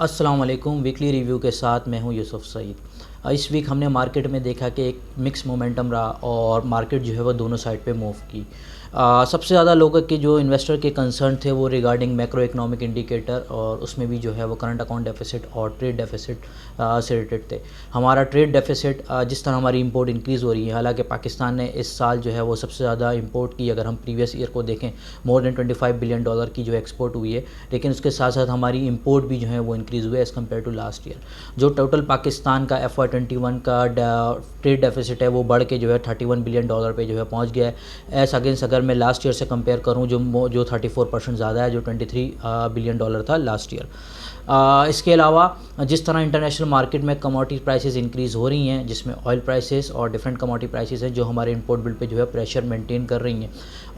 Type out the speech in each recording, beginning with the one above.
अस्सलाम वालेकुम। Weekly review के साथ मैं हूं यूसुफ सईद। इस वीक हमने मार्केट में देखा कि एक मिक्स मोमेंटम रहा और मार्केट जो है वो दोनों साइड पे मूव की। सबसे ज़्यादा लोगों के जो इन्वेस्टर के कंसर्न थे वो रिगार्डिंग मैक्रो इकोनॉमिक इंडिकेटर, और उसमें भी जो है वो करंट अकाउंट डेफिसिट और ट्रेड डेफिसिट से रिलेटेड थे। हमारा ट्रेड डेफिसिट, जिस तरह हमारी इंपोर्ट इंक्रीज़ हो रही है, हालांकि पाकिस्तान ने इस साल जो है वो सबसे ज़्यादा इंपोर्ट की, अगर हम प्रीवियस ईयर को देखें मोर देन $25 बिलियन की जो एक्सपोर्ट हुई है, लेकिन उसके साथ साथ हमारी इंपोर्ट भी जो है वो इंक्रीज़ हुई है as compared to last year. जो टोटल पाकिस्तान का FY21 का ट्रेड डेफिसिट है वो बढ़ के जो है $31 बिलियन पे जो है पहुंच गया है। एस अगेंस्ट अगर मैं लास्ट ईयर से कंपेयर करूं, जो 34% ज़्यादा है, जो $23 बिलियन था लास्ट ईयर। इसके अलावा जिस तरह इंटरनेशनल मार्केट में कमोडिटी प्राइसेस इंक्रीज़ हो रही हैं, जिसमें ऑयल प्राइसेस और डिफरेंट कमोडिटी प्राइसेस हैं जो हमारे इंपोर्ट बिल पे जो है प्रेशर मेंटेन कर रही हैं,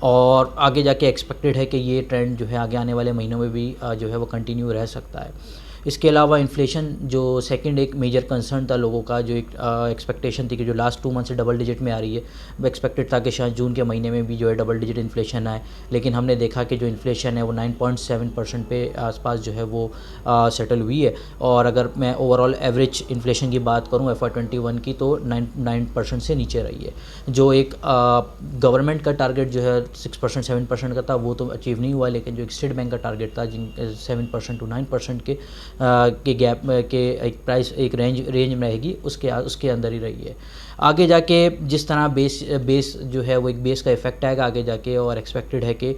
और आगे जाके एक्सपेक्टेड है कि ये ट्रेंड जो है आगे आने वाले महीनों में भी जो है वो कंटिन्यू रह सकता है। इसके अलावा इन्फ्लेशन जो सेकंड एक मेजर कंसर्न था लोगों का, जो एक एक्सपेक्टेशन थी कि जो लास्ट 2 मंथ से डबल डिजिट में आ रही है, वो एक्सपेक्टेड था कि शायद जून के महीने में भी जो है डबल डिजिट इन्फ्लेशन आए, लेकिन हमने देखा कि जो इन्फ्लेशन है वो 9.7% पे आसपास जो है वो सेटल हुई है। और अगर मैं ओवरऑल एवरेज इन्फ्लेशन की बात करूँ FY21 की, तो 9% से नीचे रही है। जो एक गवर्नमेंट का टारगेट जो है 6% 7% का था, वो तो अचीव नहीं हुआ, लेकिन जो एक स्टेट बैंक का टारगेट था जिन 7% to 9% के गैप के एक प्राइस एक रेंज में रहेगी, उसके अंदर ही रही है। आगे जाके जिस तरह बेस जो है वो एक बेस का इफेक्ट आएगा आगे जाके, और एक्सपेक्टेड है कि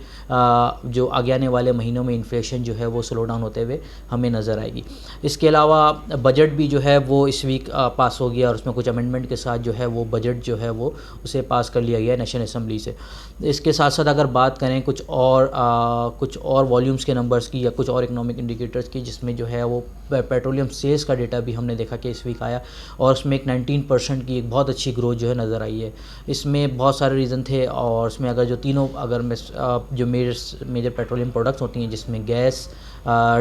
जो आगे आने वाले महीनों में इन्फ्लेशन जो है वो स्लो डाउन होते हुए हमें नज़र आएगी। इसके अलावा बजट भी जो है वो इस वीक पास हो गया, और उसमें कुछ अमेंडमेंट के साथ जो है वो बजट जो है वो उसे पास कर लिया गया नेशनल असम्बली से। इसके साथ साथ अगर बात करें कुछ और वॉल्यूम्स के नंबर्स की या कुछ और इकोनॉमिक इंडिकेटर्स की, जिसमें जो है वो पेट्रोलियम सेल्स का डेटा भी हमने देखा कि इस वीक आया, और उसमें एक 19% की एक बहुत अच्छी ग्रोथ जो है नज़र आई है। इसमें बहुत सारे रीज़न थे, और उसमें अगर जो तीनों अगर मैं जो मेजर पेट्रोलियम प्रोडक्ट्स होती हैं, जिसमें गैस,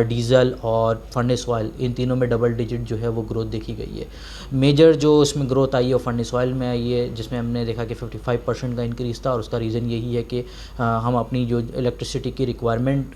डीज़ल और फर्नेस ऑयल, इन तीनों में डबल डिजिट जो है वो ग्रोथ देखी गई है। मेजर जो इसमें ग्रोथ आई है वो फर्नेस ऑयल में आई है, जिसमें हमने देखा कि 55% का इंक्रीज़ था, और उसका रीज़न यही है कि हम अपनी जो इलेक्ट्रिसिटी की रिक्वायरमेंट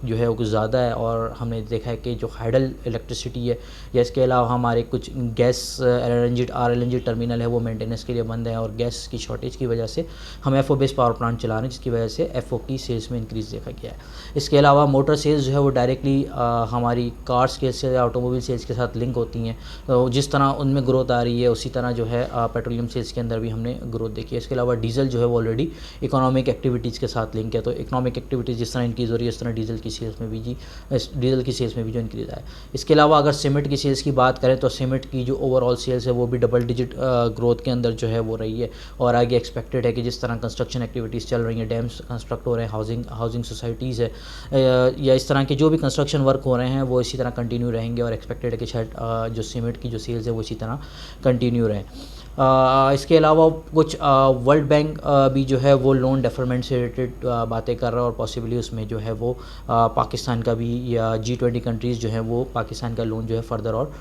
जो है वो कुछ ज़्यादा है, और हमने देखा है कि जो हाइडल इलेक्ट्रिसिटी है, या इसके अलावा हमारे कुछ गैस RLNG टर्मिनल है वो मेंटेनेंस के लिए बंद है, और गैस की शॉर्टेज की वजह से हम FO बेस्ड पावर प्लांट चला रहे हैं, जिसकी वजह से FO की सेल्स में इंक्रीज़ देखा गया है। इसके अलावा मोटर सेल्स जो है वो डायरेक्टली हमारी कार सेल्स से या ऑटोमोबाइल सेल्स के साथ लिंक होती हैं, तो जिस तरह उनमें ग्रोथ आ रही है उसी तरह जो है पेट्रोलियम सेल्स के अंदर भी हमने ग्रोथ देखी है। इसके अलावा डीजल जो है वो ऑलरेडी इकोनॉमिक एक्टिविटीज़ के साथ लिंक है, तो इकोनॉमिक एक्टिविटीज़ जिस तरह इंक्रीज़ हो रही है, इस तरह डीजल की सेल्स में भी जो इंक्रीज़ आया। इसके अलावा अगर सीमेंट की सेल्स की बात करें, तो सीमेंट की जो ओवरऑल सेल्स है वो भी डबल डिजिट ग्रोथ के अंदर जो है वो रही है, और आगे एक्सपेक्टेड है कि जिस तरह कंस्ट्रक्शन एक्टिविटीज़ चल रही हैं, डैम्स कंस्ट्रक्ट हो रहे हैं, हाउसिंग सोसाइटीज़ है, या इस तरह के जो भी कंस्ट्रक्शन वर्क हो रहे हैं वो इसी तरह कंटिन्यू रहेंगे, और एक्सपेक्टेड है कि शायद जो सीमेंट की जो सेल्स है वो इसी तरह कंटिन्यू रहे। इसके अलावा कुछ वर्ल्ड बैंक भी जो है वो लोन डेफरमेंट से रिलेटेड बातें कर रहा है, और पॉसिबली उसमें जो है वो पाकिस्तान का भी या G20 कंट्रीज़ जो है वो पाकिस्तान का लोन जो है फर्दर और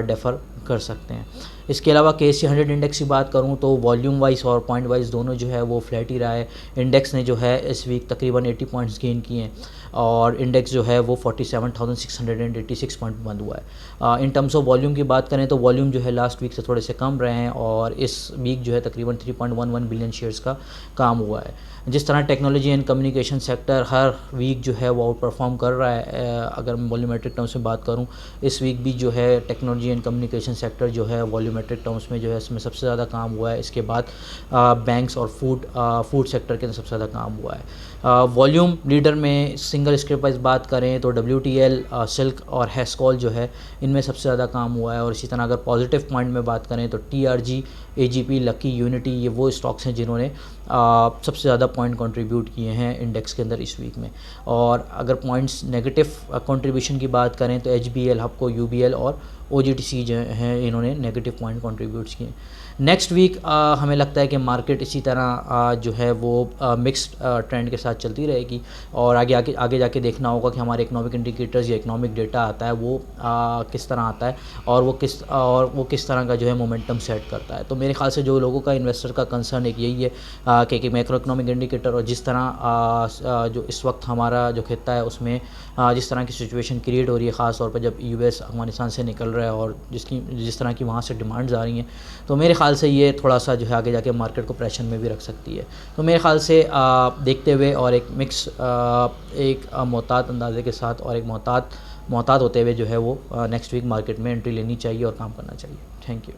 डेफर कर सकते हैं। इसके अलावा KSE 100 इंडेक्स की बात करूं तो वॉल्यूम वाइज और पॉइंट वाइज दोनों जो है वो फ्लैट ही रहा है। इंडेक्स ने जो है इस वीक तकरीबन 80 पॉइंट्स गेन किए हैं, और इंडेक्स जो है वो 47,686 पॉइंट बंद हुआ है। इन टर्म्स ऑफ वॉल्यूम की बात करें तो वॉल्यूम जो है लास्ट वीक से थोड़े से कम रहे हैं, और इस वीक जो है तकरीबन 3.11 बिलियन शेयर्स का काम हुआ है। जिस तरह टेक्नोलॉजी एंड कम्युनिकेशन सेक्टर हर वीक जो है वो आउट परफॉर्म कर रहा है, अगर मैं वॉल्यूमेट्रिक टर्म्स में बात करूं, इस वीक भी जो है टेक्नोलॉजी एंड कम्युनिकेशन सेक्टर जो है वॉल्यूमेट्रिक टर्म्स में जो है इसमें सबसे ज़्यादा काम हुआ है। इसके बाद बैंक्स और फूड सेक्टर के अंदर सबसे ज़्यादा काम हुआ है। वॉल्यूम लीडर में सिंगल स्क्रिप वाइज बात करें तो WTL, सिल्क और हैस्कॉल जो है इनमें सबसे ज़्यादा काम हुआ है। और इसी तरह अगर पॉजिटिव पॉइंट में बात करें तो TRG, AGP, लकी, यूनिटी, ये वो स्टॉक्स हैं जिन्होंने सबसे ज़्यादा पॉइंट कंट्रीब्यूट किए हैं इंडेक्स के अंदर इस वीक में। और अगर पॉइंट्स नेगेटिव कंट्रीब्यूशन की बात करें तो HBL, हबको, UBL और OGTC जो हैं इन्होंने नेगेटिव पॉइंट कंट्रीब्यूट्स किए। नेक्स्ट वीक हमें लगता है कि मार्केट इसी तरह जो है वो मिक्स्ड ट्रेंड के साथ चलती रहेगी और आगे जाके देखना होगा कि हमारे इकोनॉमिक इंडिकेटर्स या इकोनॉमिक डेटा आता है वो किस तरह आता है और वो किस तरह का जो है मोमेंटम सेट करता है। तो मेरे ख्याल से जो लोगों का इन्वेस्टर का कंसर्न एक यही है कि मैक्रो इकोनॉमिक इंडिकेटर और जिस तरह जो इस वक्त हमारा जो खित्ता है उसमें जिस तरह की सिचुएशन क्रिएट हो रही है, ख़ास तौर पर जब US अफ़गानिस्तान से निकल रहा है और जिस तरह की वहाँ से डिमांड्स आ रही हैं, तो मेरे ख़्याल से ये थोड़ा सा जो है आगे जाके मार्केट को प्रेशर में भी रख सकती है। तो मेरे ख़्याल से देखते हुए और एक मिक्स एक मोहतात अंदाजे के साथ और एक मोहतात होते हुए जो है वो नेक्स्ट वीक मार्केट में एंट्री लेनी चाहिए और काम करना चाहिए। Thank you.